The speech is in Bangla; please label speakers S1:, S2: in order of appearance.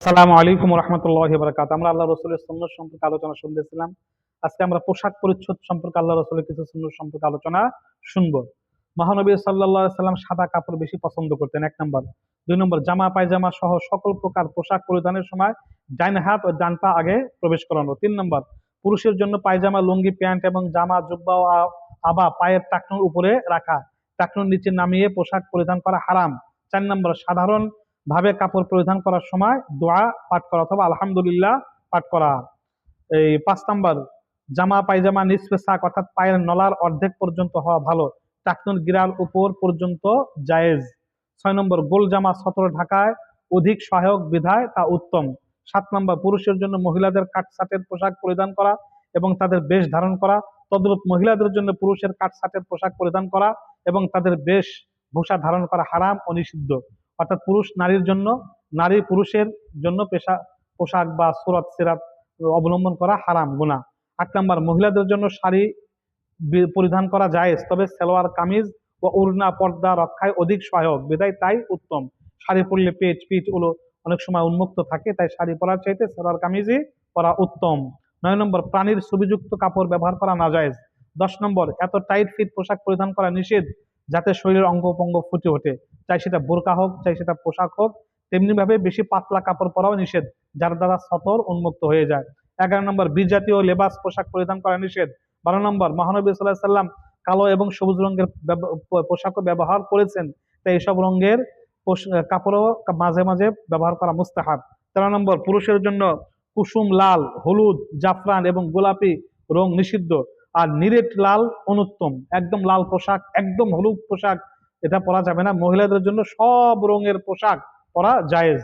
S1: সালামু আলাইকুম রহমতুল্লাহি ওয়া বারাকাতুহু। আমরা আল্লাহ রসুলের সুন্নাত সম্পর্কে আলোচনা শুনতেছিলাম। আজকে আমরা পোশাক পরিচ্ছদ সম্পর্কে আল্লাহ রসুলের কিছু সুন্নাত সম্পর্কে আলোচনা শুনবো। মহানবী সাল্লাল্লাহু আলাইহি সাল্লাম সাদা কাপড় বেশি পছন্দ করতেন, এক নম্বর। দুই নম্বর, জামা পায়জামা সহ সকল প্রকার পোশাক পরিধানের সময় ডান হাত ও ডান পা আগে প্রবেশ করানো। তিন নম্বর, পুরুষের জন্য পায়জামা, লুঙ্গি, প্যান্ট এবং জামা, জুব্বা ও আবা পায়ের টাকনুর উপরে রাখা, টাকনুর নিচে নামিয়ে পোশাক পরিধান করা হারাম। চার নম্বর, সাধারণ ভাবে কাপড় পরিধান করার সময় দোয়া পাঠ করা অথবা আলহামদুলিল্লাহ পাঠ করা। এই 5 নম্বর, জামা পায়জামা নিসফে সাক অর্থাৎ পায়ের নলার অর্ধেক পর্যন্ত হওয়া ভালো, টাকনুর গিরার উপর পর্যন্ত জায়েজ। 6 নম্বর, গোল জামা সতর ঢাকায় অধিক সহায়ক বিধায় তা উত্তম। 7 নম্বর, পুরুষের জন্য মহিলাদের কাট সাটের পোশাক পরিধান করা এবং তাদের বেশ ধারণ করা, তদ্রূপ মহিলাদের জন্য পুরুষের কাট সাটের পোশাক পরিধান করা এবং তাদের বেশ ভূষা ধারণ করা হারাম ও নিষিদ্ধ। অর্থাৎ পুরুষ নারীর জন্য, নারী পুরুষের জন্য পোশাক বা সুরত সিরাত অবলম্বন করা হারাম, গুনাহ। 8 নম্বর, মহিলাদের জন্য শাড়ি পরিধান করা জায়েজ, তবে সালোয়ার কামিজ ও ওড়না পর্দা রক্ষায় অধিক সহায়ক বিধায় তাই উত্তম। শাড়ি পরলে পিঠ গুলো অনেক সময় উন্মুক্ত থাকে, তাই শাড়ি পরার চাইতে সালোয়ার কামিজই পরা উত্তম। 9 নম্বর, প্রাণীর ছবিযুক্ত কাপড় ব্যবহার করা নাজায়েজ। 10 নম্বর, এত টাইট ফিট পোশাক পরিধান করা নিষেধ যাতে শরীরের অঙ্গ প্রত্যঙ্গ ফুটে ওঠে, চাই সেটা বোরকা হোক চাই সেটা পোশাক হোক। তেমনি ভাবে বেশি পাতলা কাপড় পরাও নিষেধ, যার দ্বারা সতর উন্মুক্ত হয়ে যায়। 11 নম্বর, বিজাতীয় লেবাস পোশাক পরিধান করা নিষেধ। 12 নম্বর, মহানবী সাল্লাল্লাহু আলাইহি সাল্লাম কালো এবং সবুজ রঙের পোশাকও ব্যবহার করেছেন, তাই এইসব রঙের কাপড়ও মাঝে মাঝে ব্যবহার করা মুস্তাহাব। 13 নম্বর, পুরুষের জন্য কুসুম লাল, হলুদ, জাফরান এবং গোলাপি রং নিষিদ্ধ, আর নিরেট লাল অনুত্তম। একদম লাল পোশাক, একদম হলুদ পোশাক এটা পরা যাবে না। মহিলাদের জন্য সব রঙের পোশাক পরা জায়েজ।